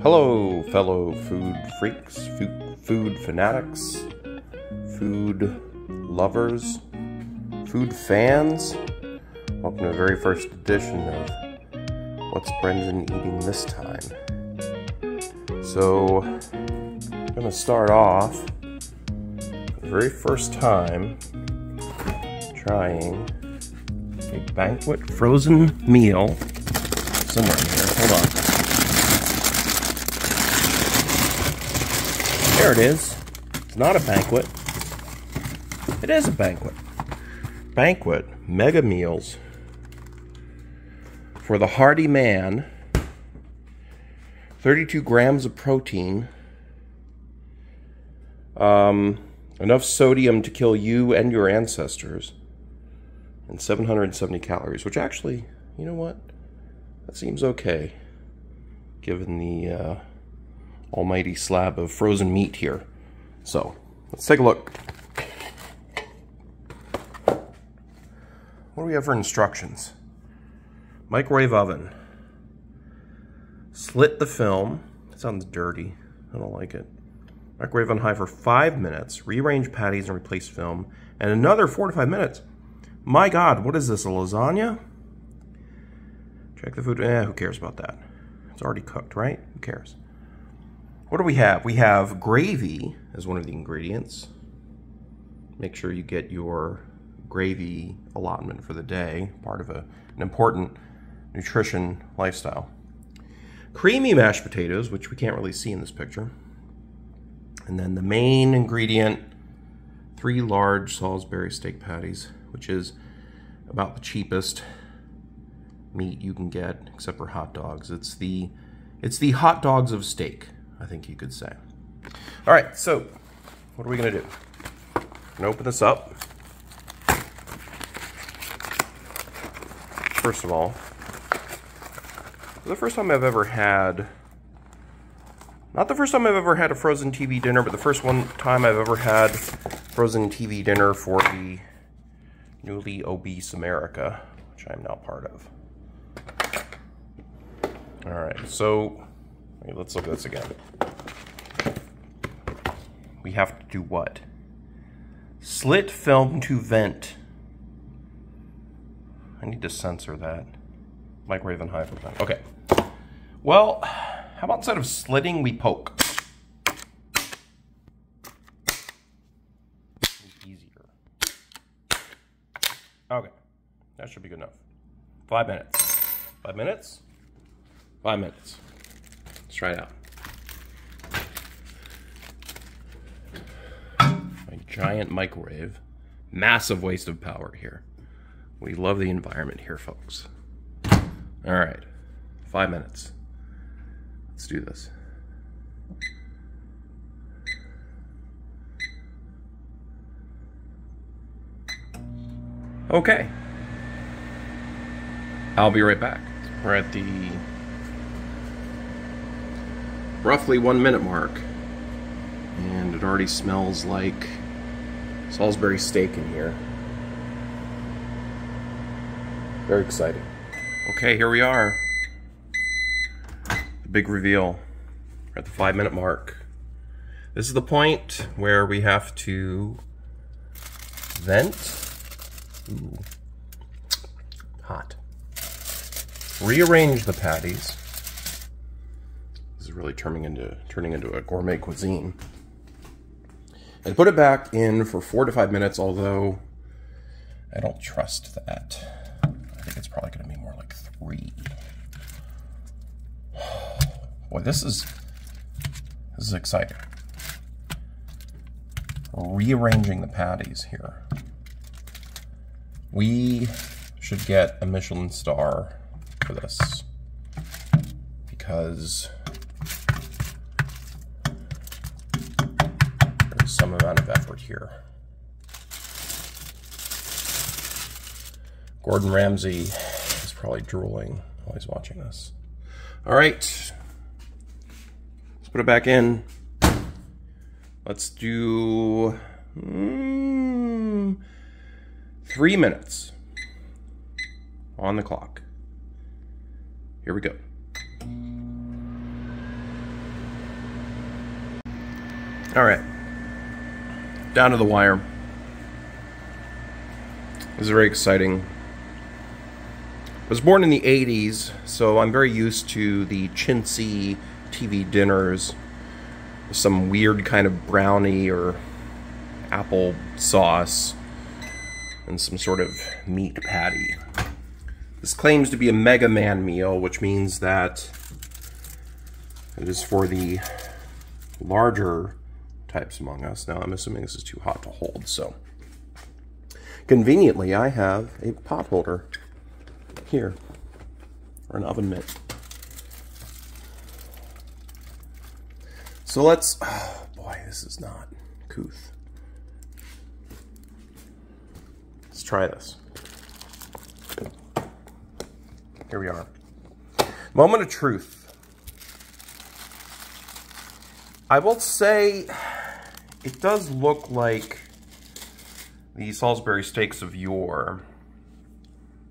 Hello, fellow food freaks, food fanatics, food lovers, food fans. Welcome to the very first edition of What's Brendan Eating This Time? So, I'm going to start off for the very first time trying a banquet frozen meal somewhere in here. Hold on. There it is. It's not a banquet. It is a banquet. Banquet mega meals for the hardy man. 32 grams of protein. Enough sodium to kill you and your ancestors. And 770 calories, which actually, you know what? That seems okay, given the almighty slab of frozen meat here. So, let's take a look. What do we have for instructions? Microwave oven. Slit the film. That sounds dirty. I don't like it. Microwave on high for 5 minutes. Rearrange patties and replace film. And another 4 to 5 minutes. My God, what is this, a lasagna? Check the food. Who cares about that? It's already cooked, right? Who cares? What do we have? We have gravy as one of the ingredients. Make sure you get your gravy allotment for the day, part of an important nutrition lifestyle. Creamy mashed potatoes, which we can't really see in this picture. And then the main ingredient, 3 large Salisbury steak patties, which is about the cheapest meat you can get, except for hot dogs. It's the hot dogs of steak, I think you could say. All right, so what are we gonna do? I'm gonna open this up. First of all, the first time I've ever had, not the first time I've ever had a frozen TV dinner, but the first time I've ever had frozen TV dinner for the newly obese America, which I'm now part of. All right, so let's look at this again. We have to do what? Slit film to vent. I need to censor that. Microwave on high for vent. Okay. Well, how about instead of slitting, we poke? Easier. Okay, that should be good enough. 5 minutes. 5 minutes? 5 minutes. Let's try it out. A giant microwave. Massive waste of power here. We love the environment here, folks. All right, 5 minutes. Let's do this. Okay. I'll be right back. We're at the roughly 1 minute mark, and it already smells like Salisbury steak in here. Very exciting. Okay, here we are. The big reveal. We're at the 5 minute mark. This is the point where we have to vent. Ooh. Hot. Rearrange the patties. This is really turning into a gourmet cuisine. And put it back in for 4 to 5 minutes, although I don't trust that. I think it's probably going to be more like 3. Boy, this is exciting. Rearranging the patties here. We should get a Michelin star for this, because there's some amount of effort here. Gordon Ramsay is probably drooling while he's watching this. All right, let's put it back in. Let's do 3 minutes on the clock. Here we go. All right, down to the wire. This is very exciting. I was born in the 80s, so I'm very used to the chintzy TV dinners with some weird kind of brownie or apple sauce and some sort of meat patty. This claims to be a Mega Man meal, which means that it is for the larger types among us. Now, I'm assuming this is too hot to hold, so conveniently, I have a pot holder here, or an oven mitt. So let's, oh boy, this is not couth. Let's try this. Here we are. Moment of truth. I will say it does look like the Salisbury steaks of yore.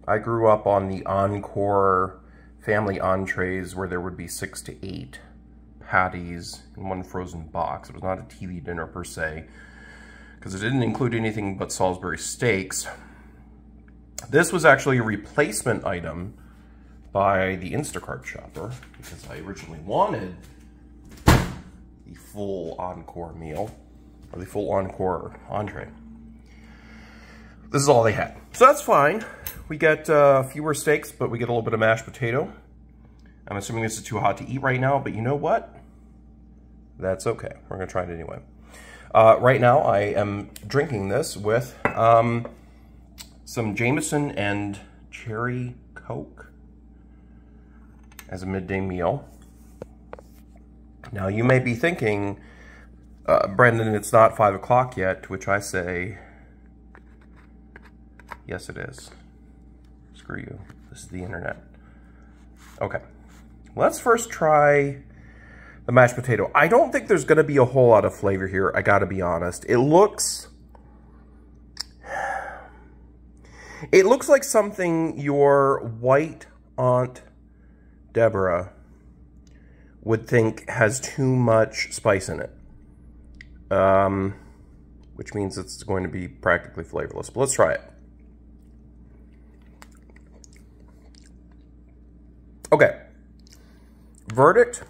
I grew up on the Encore family entrees where there would be 6 to 8 patties in one frozen box. It was not a TV dinner per se, because it didn't include anything but Salisbury steaks. This was actually a replacement item by the Instacart shopper, because I originally wanted the full Encore meal, or the full Encore entree. This is all they had. So that's fine. We get fewer steaks, but we get a little bit of mashed potato. I'm assuming this is too hot to eat right now, but you know what? That's okay. We're gonna try it anyway. Right now, I am drinking this with some Jameson and cherry Coke as a midday meal. Now, you may be thinking, Brendan, it's not 5 o'clock yet, to which I say, yes, it is. Screw you. This is the internet. Okay. Let's first try the mashed potato. I don't think there's going to be a whole lot of flavor here, I gotta be honest. It looks like something your white Aunt Deborah would think has too much spice in it. Which means it's going to be practically flavorless. But let's try it. Okay. Verdict,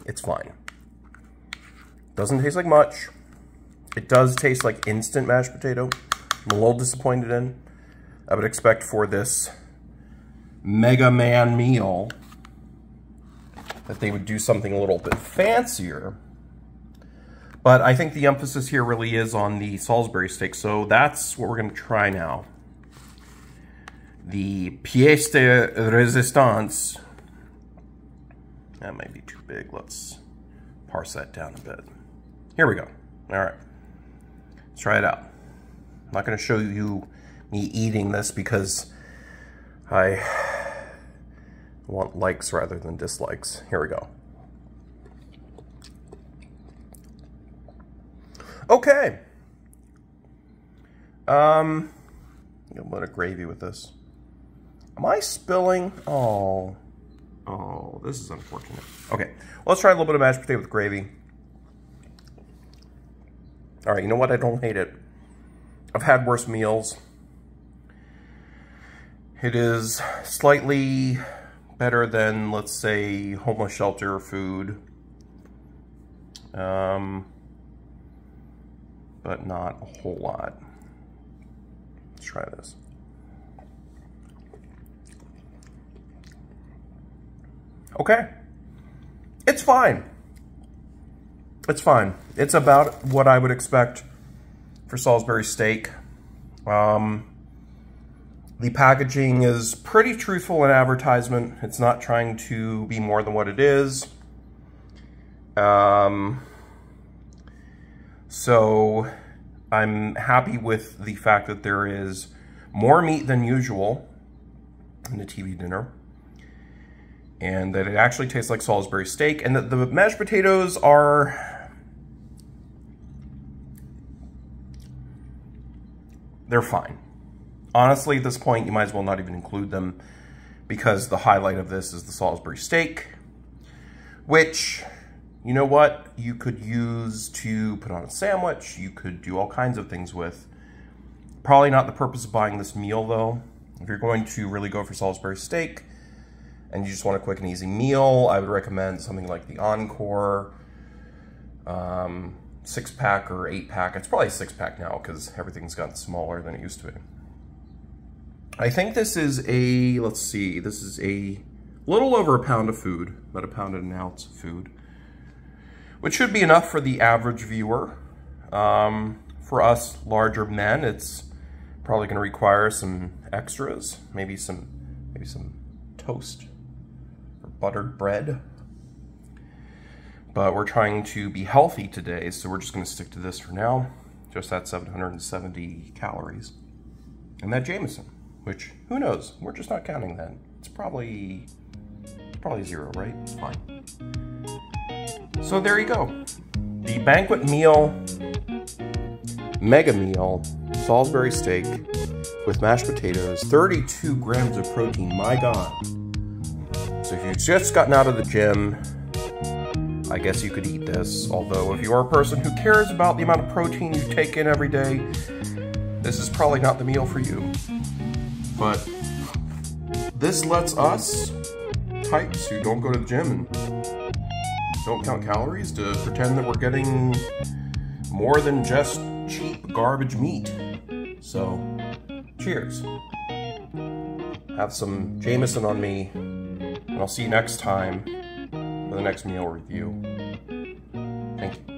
it's fine. Doesn't taste like much. It does taste like instant mashed potato. I'm a little disappointed in. I would expect for this Mega Man meal that they would do something a little bit fancier. But I think the emphasis here really is on the Salisbury steak, so that's what we're going to try now. The pièce de résistance. That might be too big. Let's parse that down a bit. Here we go. All right. Let's try it out. I'm not going to show you me eating this because I want likes rather than dislikes. Here we go. Okay. A little bit of gravy with this. Am I spilling? Oh, this is unfortunate. Okay, well, let's try a little bit of mashed potato with gravy. All right, you know what? I don't hate it. I've had worse meals. It is slightly better than, let's say, homeless shelter food. But not a whole lot. Let's try this. Okay. It's fine. It's fine. It's about what I would expect for Salisbury steak. The packaging is pretty truthful in advertisement. It's not trying to be more than what it is. So I'm happy with the fact that there is more meat than usual in the TV dinner, and that it actually tastes like Salisbury steak, and that the mashed potatoes are, they're fine. Honestly, at this point, you might as well not even include them, because the highlight of this is the Salisbury steak, which you know what you could use to put on a sandwich. You could do all kinds of things with. Probably not the purpose of buying this meal, though. If you're going to really go for Salisbury steak and you just want a quick and easy meal, I would recommend something like the Encore 6-pack or 8-pack. It's probably a 6-pack now because everything's gotten smaller than it used to be. I think this is a, let's see, this is a little over a pound of food, about a pound and an ounce of food, which should be enough for the average viewer. For us larger men, it's probably going to require some extras, maybe some toast or buttered bread. But we're trying to be healthy today, so we're just going to stick to this for now. Just at 770 calories. And that Jameson, which, who knows? We're just not counting that. It's probably 0, right? It's fine. So there you go. The banquet meal, mega meal, Salisbury steak with mashed potatoes, 32 grams of protein, my God. So if you've just gotten out of the gym, I guess you could eat this. Although if you're a person who cares about the amount of protein you take in every day, this is probably not the meal for you. But this lets us types who don't go to the gym and don't count calories to pretend that we're getting more than just cheap garbage meat. So, cheers. Have some Jameson on me, and I'll see you next time for the next meal review. Thank you.